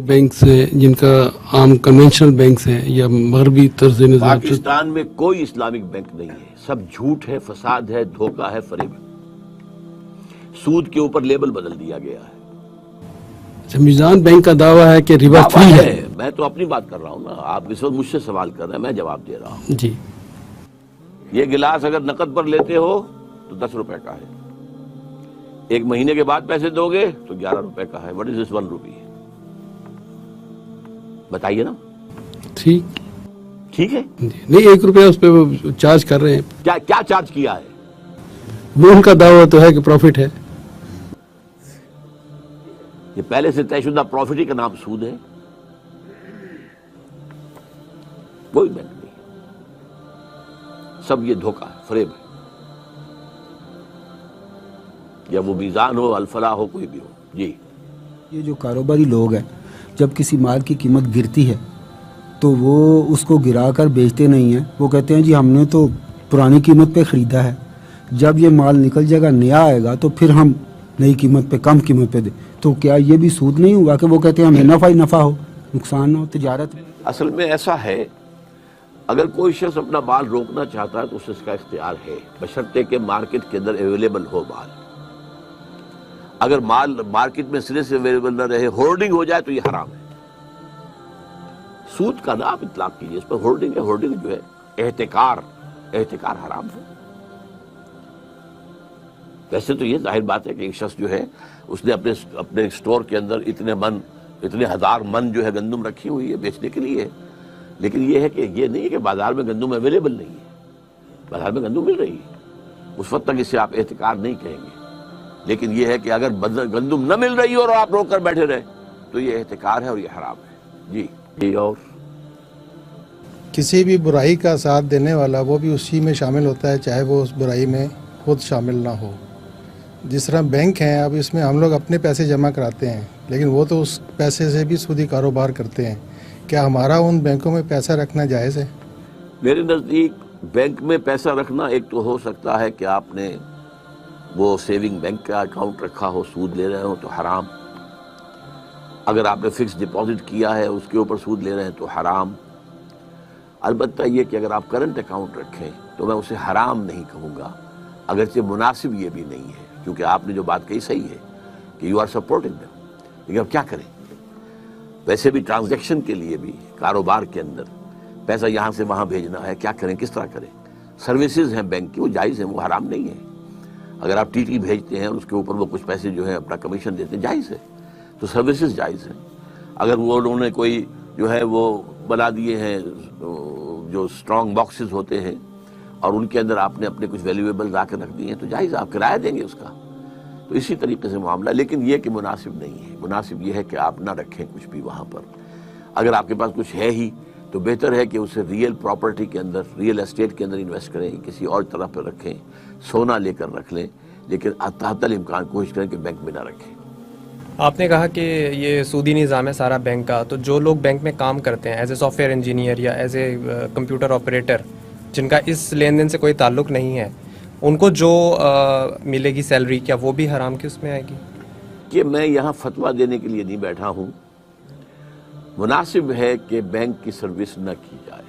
Bank से जिनका आम कन्वेंशनल बैंक से या मगरबी तर्ज नज़र पाकिस्तान में कोई इस्लामिक बैंक नहीं है, सब झूठ है, फसाद है, धोखा है, फरेब है। सूद के ऊपर लेबल बदल दिया गया है। मीज़ान बैंक का दावा है कि रिबा फ्री है। मैं तो अपनी बात कर रहा हूँ ना, आप इस वक्त मुझसे सवाल कर रहे हैं, मैं जवाब दे रहा हूँ। जी, ये गिलास अगर नकद पर लेते हो तो 10 रुपए का है, एक महीने के बाद पैसे दोगे तो 11 रुपए का है। व्हाट इज दिस 1 रुपी? बताइए ना। ठीक है नहीं, 1 रुपया उस पर चार्ज कर रहे हैं। क्या चार्ज किया है? वो उनका दावा तो है कि प्रॉफिट है। ये पहले से तयशुदा प्रॉफिट ही का नाम सूद है। कोई बैंक नहीं, सब ये धोखा है, फरेब है। या वो मीज़ान हो, अल्फला हो, कोई भी हो। जी, ये जो कारोबारी लोग हैं, जब किसी माल की कीमत गिरती है तो वो उसको गिरा कर बेचते नहीं हैं। वो कहते हैं जी हमने तो पुरानी कीमत पे ख़रीदा है, जब ये माल निकल जाएगा, नया आएगा, तो फिर हम नई कीमत पे, कम कीमत पे दे। तो क्या ये भी सूद नहीं हुआ कि वो कहते हैं हमें नफ़ा ही नफ़ा हो, नुकसान ना हो तजारत में? असल में ऐसा है, अगर कोई शख्स अपना माल रोकना चाहता है तो उसे इसका इख्तियार है, बशर्ते के मार्केट के अंदर अवेलेबल हो माल। अगर माल मार्केट में सिरे से अवेलेबल न रहे, होर्डिंग हो जाए, तो ये हराम है। सूद का ना आप इतलाक कीजिए, इस पर होर्डिंग है। होर्डिंग जो है एहतिकार हराम है। वैसे तो ये जाहिर बात है कि एक शख्स जो है उसने अपने स्टोर के अंदर इतने हजार मन जो है गंदम रखी हुई है बेचने के लिए, लेकिन ये है कि ये नहीं है कि बाजार में गंदम अवेलेबल नहीं है। बाजार में गंदम मिल रही है, उस वक्त तक इसे आप एहतिकार नहीं कहेंगे। लेकिन ये है कि अगर गंदम न मिल रही हो और आप रोक कर बैठे रहे तो ये एहतिकार है और ये हराम है। जी। और किसी भी बुराई का साथ देने वाला वो भी उसी में शामिल होता है, चाहे वो उस बुराई में खुद शामिल ना हो। जिस तरह बैंक हैं, अब इसमें हम लोग अपने पैसे जमा कराते हैं, लेकिन वो तो उस पैसे से भी सूदी कारोबार करते हैं। क्या हमारा उन बैंकों में पैसा रखना जायज़ है? मेरे नज़दीक बैंक में पैसा रखना, एक तो हो सकता है कि आपने वो सेविंग बैंक का अकाउंट रखा हो, सूद ले रहे हो तो हराम। अगर आपने फिक्स डिपॉजिट किया है, उसके ऊपर सूद ले रहे हैं तो हराम। अलबत्ता ये कि अगर आप करंट अकाउंट रखें तो मैं उसे हराम नहीं कहूँगा, अगरचे मुनासिब ये भी नहीं है, क्योंकि आपने जो बात कही सही है कि यू आर सपोर्टिंग देम। लेकिन अब क्या करें? वैसे भी ट्रांजैक्शन के लिए भी, कारोबार के अंदर पैसा यहाँ से वहाँ भेजना है, क्या करें, किस तरह करें? सर्विसेज हैं बैंक की, वो जायज़ हैं, वो हराम नहीं है। अगर आप टीटी भेजते हैं और उसके ऊपर वो कुछ पैसे जो है अपना कमीशन देते हैं, जायज़ है, तो सर्विसेज जायज़ है। अगर वो उन्होंने कोई जो है वो बना दिए हैं जो स्ट्रॉन्ग बॉक्सेस होते हैं और उनके अंदर आपने अपने कुछ वैल्यूएबल ला कर रख दिए हैं, तो जायज़, आप किराया देंगे उसका। तो इसी तरीके से मामला, लेकिन ये कि मुनासिब नहीं है। मुनासिब ये है कि आप ना रखें कुछ भी वहाँ पर। अगर आपके पास कुछ है ही तो बेहतर है कि उसे रियल प्रॉपर्टी के अंदर, रियल एस्टेट के अंदर इन्वेस्ट करें, किसी और तरह पर रखें, सोना लेकर रख लें, लेकिन तहतल इम्कान कोशिश करें कि बैंक में ना रखें। आपने कहा कि ये सूदी निज़ाम है सारा बैंक का, तो जो लोग बैंक में काम करते हैं एज ए सॉफ्टवेयर इंजीनियर या एज ए कंप्यूटर ऑपरेटर, जिनका इस लेन देन से कोई ताल्लुक नहीं है, उनको जो मिलेगी सैलरी, क्या वो भी हराम की उसमें आएगी? कि मैं यहाँ फतवा देने के लिए नहीं बैठा हूँ। मुनासिब है कि बैंक की सर्विस न की जाए,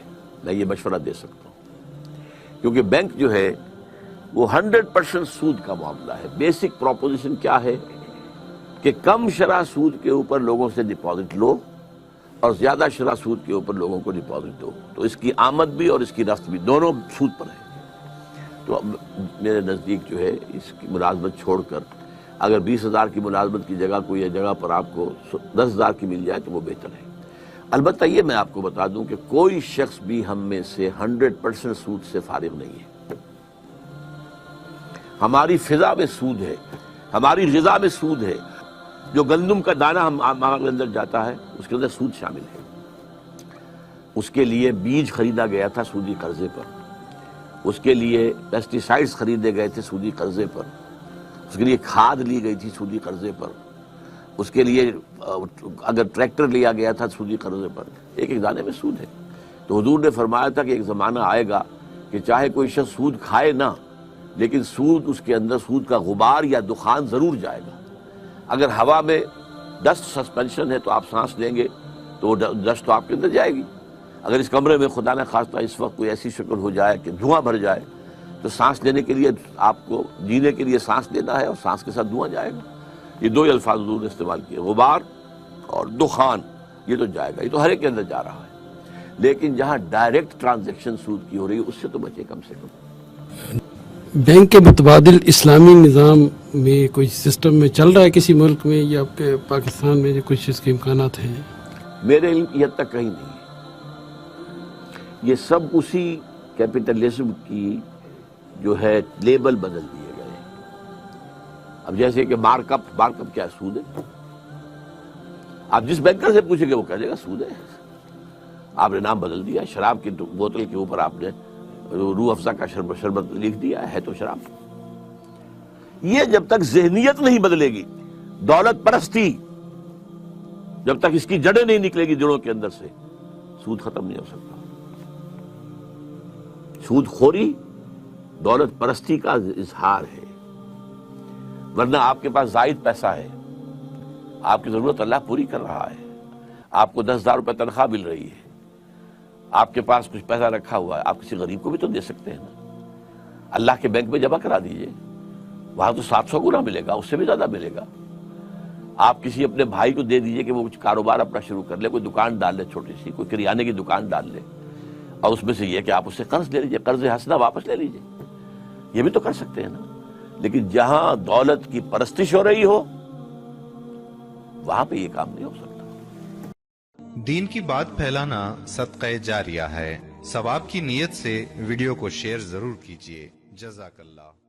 मैं ये मशवरा दे सकता हूँ, क्योंकि बैंक जो है वो 100% सूद का मामला है। बेसिक प्रोपोजिशन क्या है कि कम शरह सूद के ऊपर लोगों से डिपॉजिट लो और ज़्यादा शरह सूद के ऊपर लोगों को डिपॉजिट दो, तो इसकी आमद भी और इसकी रफ्त भी दोनों सूद पर है। तो मेरे नज़दीक जो है इसकी मुलाजमत छोड़कर अगर 20,000 की मुलाजमत की जगह कोई जगह पर आपको 10,000 की मिल जाए तो वो बेहतर है। अलबत्ता ये मैं आपको बता दूं कि कोई शख्स भी हम में से 100% सूद से फारिग नहीं है। हमारी फिजा में सूद है, हमारी ग़िज़ा में सूद है। जो गंदम का दाना हमारे अंदर जाता है उसके अंदर सूद शामिल है। उसके लिए बीज खरीदा गया था सूदी कर्जे पर, उसके लिए पेस्टिसाइड्स खरीदे गए थे सूदी कर्जे पर, उसके लिए खाद ली गई थी सूदी कर्जे पर, उसके लिए अगर ट्रैक्टर लिया गया था सूदी कर्जे पर। एक दाने में सूद है। तो हुजूर ने फरमाया था कि एक ज़माना आएगा कि चाहे कोई शख्स सूद खाए ना, लेकिन सूद उसके अंदर सूद का गुबार या दुखान ज़रूर जाएगा। अगर हवा में ڈسٹ سسپینشن ہے تو آپ سانس لیں گے تو وہ ڈسٹ تو آپ کے اندر جائے گی. اگر اس کمرے میں خدا نہ خواستہ اس وقت کوئی ایسی شکل ہو جائے کہ دھواں بھر جائے تو سانس لینے کے لیے آپ کو جینے کے لیے سانس لینا ہے اور سانس کے ساتھ دھواں جائے گا. یہ دو ہی الفاظ حضور نے استعمال کیے, غبار اور دخان. یہ تو جائے گا, یہ تو ہر ایک کے اندر جا رہا ہے. لیکن جہاں ڈائریکٹ ٹرانزیکشن سود کی ہو رہی ہے اس سے تو بچے کم سے کم. بینک کے متبادل اسلامی نظام میں کوئی سسٹم میں چل رہا ہے کسی ملک میں, یا آپ کے پاکستان میں جو کچھ اس کے امکانات ہیں؟ میرے علم کی حد تک کہیں نہیں ہے. یہ سب اسی کیپٹلزم کی جو ہے لیبل بدل دیے گئے. اب جیسے کہ مارک اپ کیا سود ہے؟ آپ جس بینکر سے پوچھیں گے وہ کہہ دے گا سود ہے. آپ نے نام بدل دیا, شراب کی بوتل کے اوپر آپ نے روح افزا کا شربت لکھ دیا ہے تو شراب. یہ جب تک ذہنیت نہیں بدلے گی, دولت پرستی جب تک اس کی جڑیں نہیں نکلے گی جڑوں کے اندر سے, سود ختم نہیں ہو سکتا. سود خوری دولت پرستی کا اظہار ہے. ورنہ آپ کے پاس زائد پیسہ ہے, آپ کی ضرورت اللہ پوری کر رہا ہے, آپ کو 10,000 روپے تنخواہ مل رہی ہے, آپ کے پاس کچھ پیسہ رکھا ہوا ہے, آپ کسی غریب کو بھی تو دے سکتے ہیں نا. اللہ کے بینک میں جمع کرا دیجئے, وہاں تو 700 گنا ملے گا, اس سے بھی زیادہ ملے گا. آپ کسی اپنے بھائی کو دے دیجئے کہ وہ کچھ کاروبار اپنا شروع کر لے, کوئی دکان ڈال لے, چھوٹی سی کوئی کریانے کی دکان ڈال لے, اور اس میں سے یہ کہ آپ اس سے قرض لے لیجئے, قرض حسنہ واپس لے لیجئے. یہ بھی تو کر سکتے ہیں نا. لیکن جہاں دولت کی پرستش ہو رہی ہو وہاں پہ یہ کام نہیں ہو سکتا. دین کی بات پھیلانا صدقہ جاریہ ہے. ثواب کی نیت سے ویڈیو کو شیئر ضرور کیجیے. جزاک اللہ.